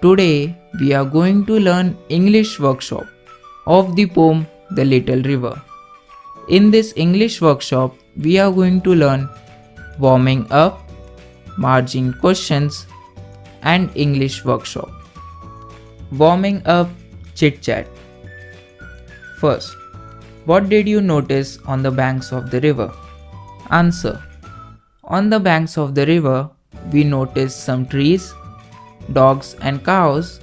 Today we are going to learn English workshop of the poem The Little River. In this English workshop we are going to learn warming up, margin questions and English workshop. Warming up chit chat. First, what did you notice on the banks of the river? Answer. On the banks of the river we noticed some trees, dogs and cows,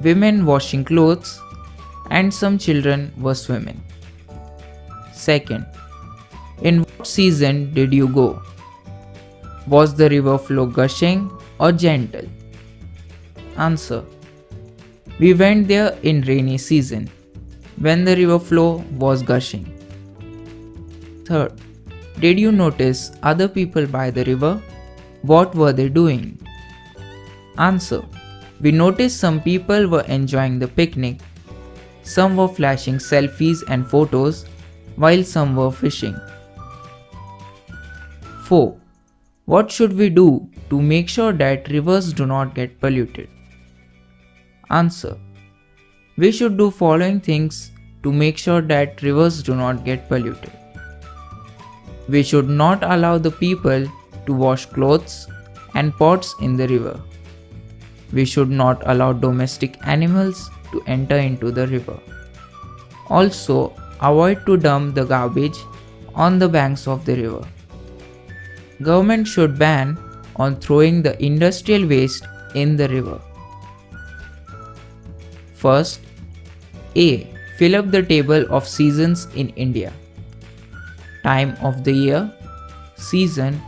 women washing clothes, and some children were swimming. Second, in what season did you go? Was the river flow gushing or gentle? Answer. We went there in rainy season, when the river flow was gushing. Third, did you notice other people by the river? What were they doing? Answer. We noticed some people were enjoying the picnic. Some were flashing selfies and photos, while some were fishing. 4. What should we do to make sure that rivers do not get polluted? Answer. We should do following things to make sure that rivers do not get polluted. We should not allow the people to wash clothes and pots in the river. We should not allow domestic animals to enter into the river. Also, avoid to dump the garbage on the banks of the river. Government should ban on throwing the industrial waste in the river. First, A. Fill up the table of seasons in India. Time of the year, season,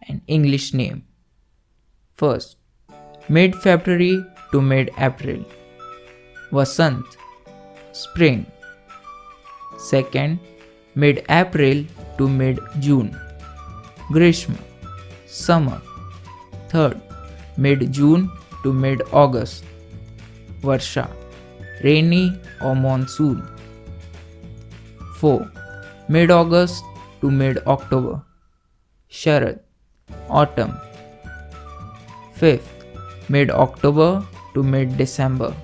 and English name. First, mid-February to mid-April. Vasant, spring. Second, mid-April to mid-June. Grishma, summer. Third, mid-June to mid-August. Varsha, rainy or monsoon. 4. Mid-August to mid-October. Sharad, autumn. 5th, mid-October to mid-December.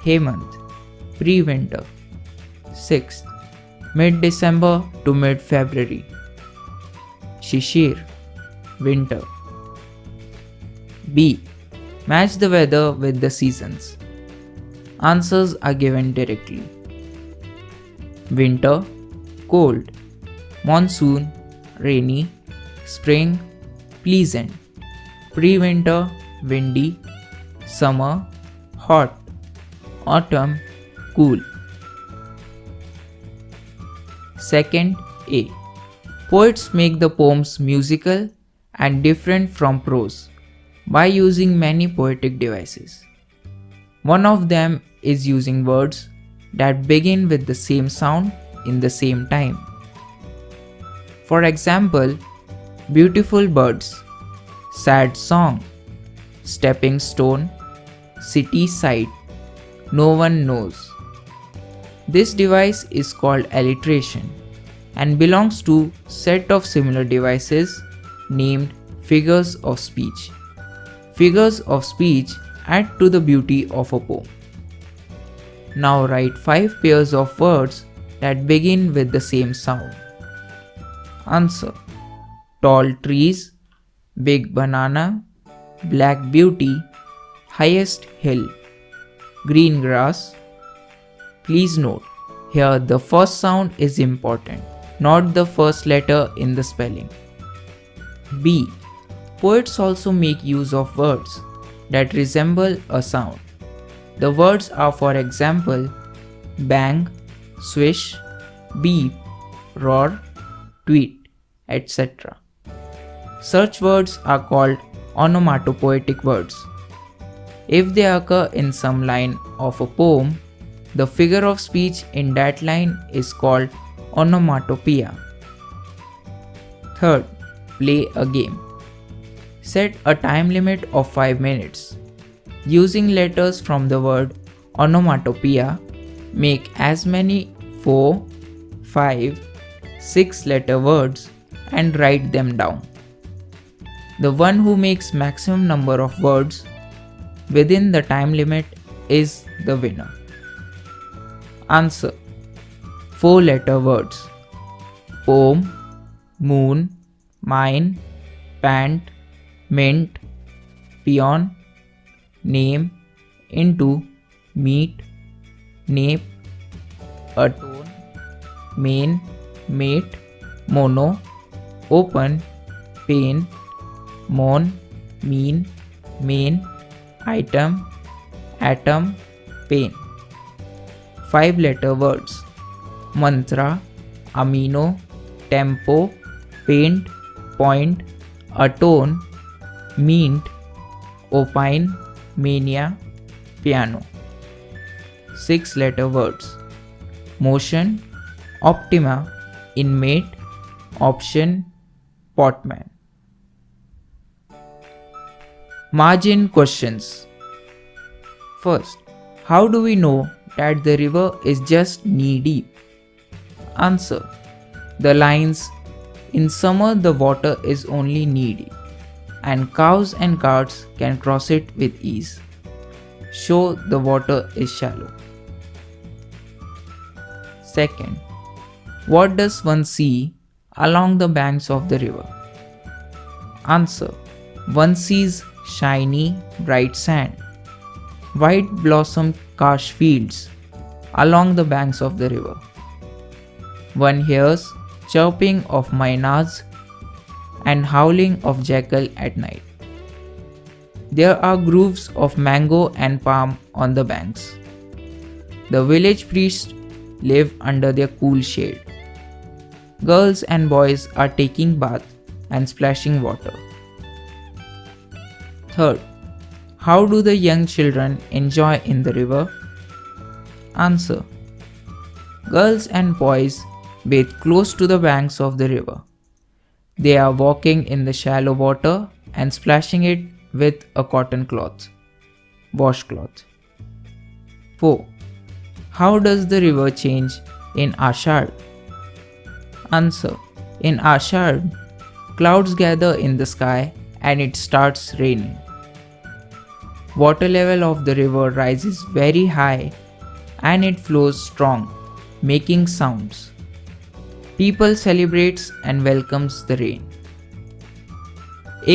Hemant, pre-winter. 6th, mid-December to mid-February. Shishir, winter. B. Match the weather with the seasons. Answers are given directly. Winter, cold. Monsoon, rainy. Spring, pleasant. Pre-winter, windy. Summer, hot. Autumn, cool. Second, A. Poets make the poems musical and different from prose by using many poetic devices. One of them is using words that begin with the same sound in the same time. For example, beautiful birds, sad song, stepping stone, city side, no one knows. This device is called alliteration and belongs to set of similar devices named figures of speech. Figures of speech add to the beauty of a poem. Now write 5 pairs of words that begin with the same sound. Answer. Tall trees, big banana, black beauty, highest hill, green grass. Please note, here the first sound is important, not the first letter in the spelling. B. Poets also make use of words that resemble a sound. The words are, for example, bang, swish, beep, roar, tweet, etc. Such words are called onomatopoetic words. If they occur in some line of a poem, the figure of speech in that line is called onomatopoeia. Third, play a game. Set a time limit of 5 minutes. Using letters from the word onomatopoeia, make as many 4, 5, 6 letter words and write them down. The one who makes maximum number of words within the time limit is the winner. Answer: 4-letter words: poem, moon, mine, pant, mint, peon, name, into, meet, nape, atone, main, mate, mono, open, pain, moan, mean, main, item, atom, pain. 5-letter words: mantra, amino, tempo, paint, point, atone, mint, opine, mania, piano. 6-letter words: motion, optima, inmate, option, potman. Margin questions. First, how do we know that the river is just knee deep? Answer: the lines, in summer the water is only knee deep, and cows and carts can cross it with ease, show the water is shallow. Second, what does one see along the banks of the river? Answer: one sees shiny, bright sand, white blossom karsh fields along the banks of the river. One hears chirping of mynas and howling of jackal at night. There are groves of mango and palm on the banks. The village priests live under their cool shade. Girls and boys are taking bath and splashing water. Third, how do the young children enjoy in the river? Answer: girls and boys bathe close to the banks of the river. They are walking in the shallow water and splashing it with a cotton cloth, washcloth. 4. How does the river change in Ashad? Answer: in Ashad, clouds gather in the sky and it starts raining. Water level of the river rises very high and it flows strong, making sounds. People celebrates and welcomes the rain.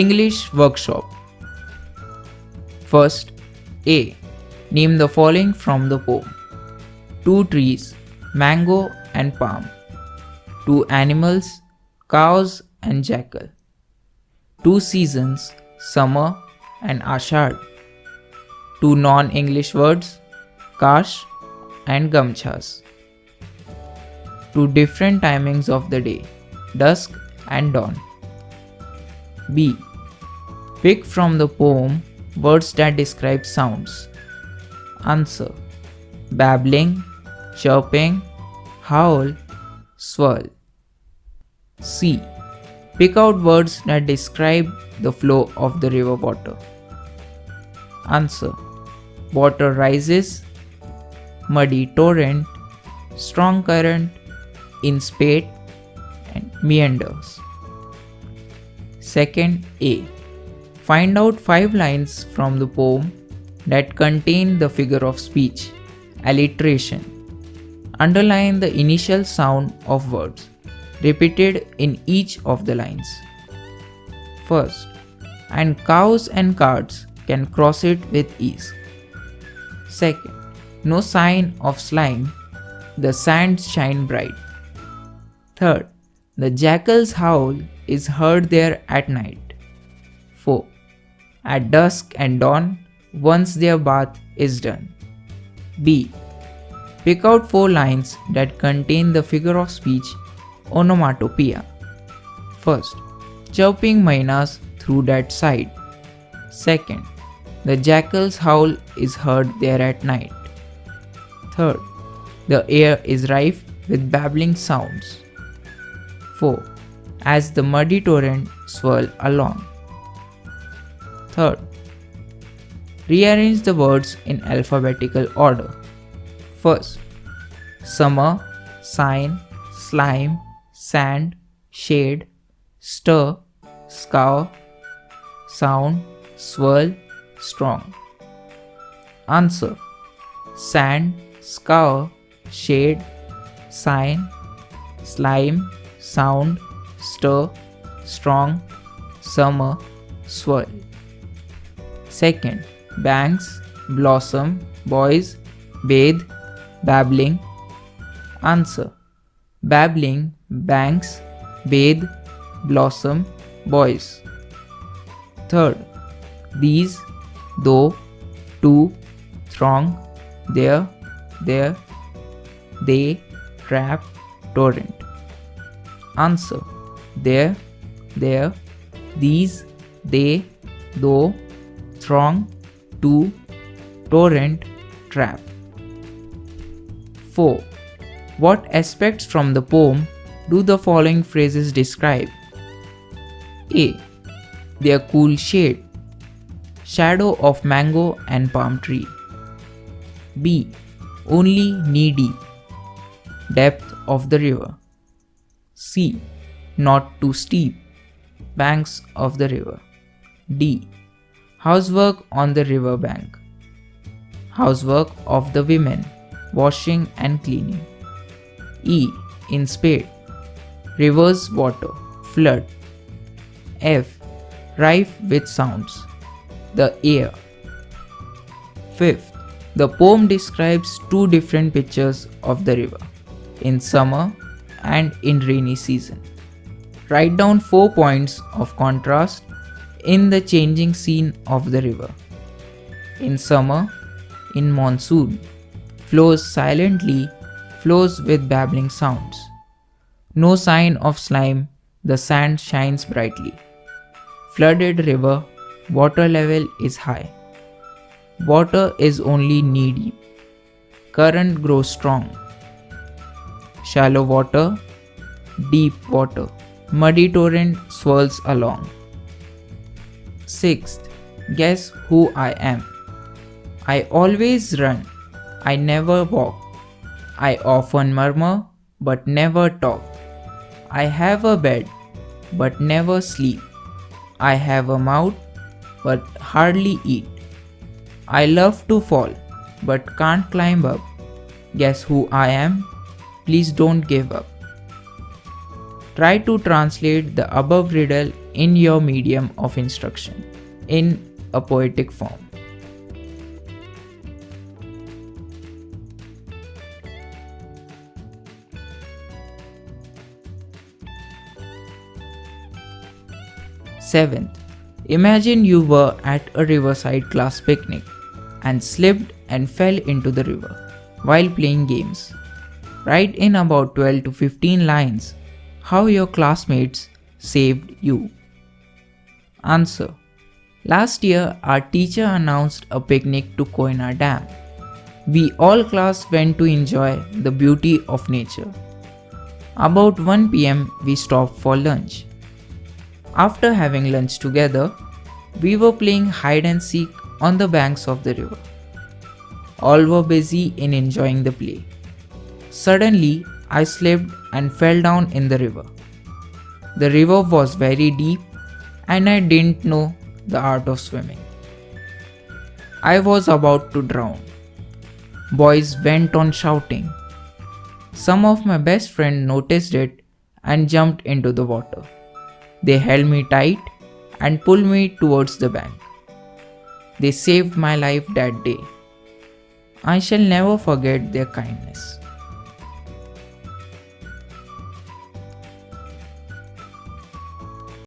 English workshop. First, A. Name the following from the poem: 2 trees, mango and palm. 2 animals, cows and jackal. 2 seasons, summer and Ashad. 2 non-English words, kash and gamchas. 2 different timings of the day, dusk and dawn. B. Pick from the poem words that describe sounds. Answer: babbling, chirping, howl, swirl. C. Pick out words that describe the flow of the river water. Answer: water rises, muddy torrent, strong current, in spate, and meanders. Second, A. Find out 5 lines from the poem that contain the figure of speech, alliteration. Underline the initial sound of words repeated in each of the lines. First, and cows and carts can cross it with ease. Second, no sign of slime, the sands shine bright. Third, the jackal's howl is heard there at night. 4. At dusk and dawn, once their bath is done. B. Pick out 4 lines that contain the figure of speech, onomatopoeia. First, chirping mynas through that side. Second, the jackal's howl is heard there at night. Third, the air is rife with babbling sounds. 4. As the muddy torrent swirl along. Third, rearrange the words in alphabetical order. First, summer, sign, slime, sand, shade, stir, scour, sound, swirl, strong. Answer: sand, scour, shade, sign, slime, sound, stir, strong, summer, swirl. Second, banks, blossom, boys, bathe, babbling. Answer: babbling, banks, bathe, blossom, boys. Third, these, though, to, throng, there, they, trap, torrent. Answer: there, these, they, though, throng, to, torrent, trap. 4. What aspects from the poem do the following phrases describe? A. Their cool shade, shadow of mango and palm tree. B. Only knee deep, depth of the river. C. Not too steep, banks of the river. D. Housework on the river bank, housework of the women, washing and cleaning. E. In spade, river's water, flood. F. Rife with sounds, the air. Fifth, the poem describes two different pictures of the river, in summer and in rainy season. Write down 4 points of contrast in the changing scene of the river. In summer, in monsoon, flows silently, flows with babbling sounds. No sign of slime, the sand shines brightly. Flooded river, water level is high. Water is only knee deep. Current grows strong. Shallow water, deep water. Muddy torrent swirls along. Sixth, guess who I am. I always run, I never walk. I often murmur, but never talk. I have a bed, but never sleep. I have a mouth, but hardly eat. I love to fall, but can't climb up. Guess who I am? Please don't give up. Try to translate the above riddle in your medium of instruction in a poetic form. Seventh, imagine you were at a riverside class picnic and slipped and fell into the river while playing games. Write in about 12 to 15 lines how your classmates saved you. Answer: last year, our teacher announced a picnic to Koina Dam. We all class went to enjoy the beauty of nature. About 1 p.m., we stopped for lunch. After having lunch together, we were playing hide and seek on the banks of the river. All were busy in enjoying the play. Suddenly, I slipped and fell down in the river. The river was very deep and I didn't know the art of swimming. I was about to drown. Boys went on shouting. Some of my best friends noticed it and jumped into the water. They held me tight and pulled me towards the bank. They saved my life that day. I shall never forget their kindness.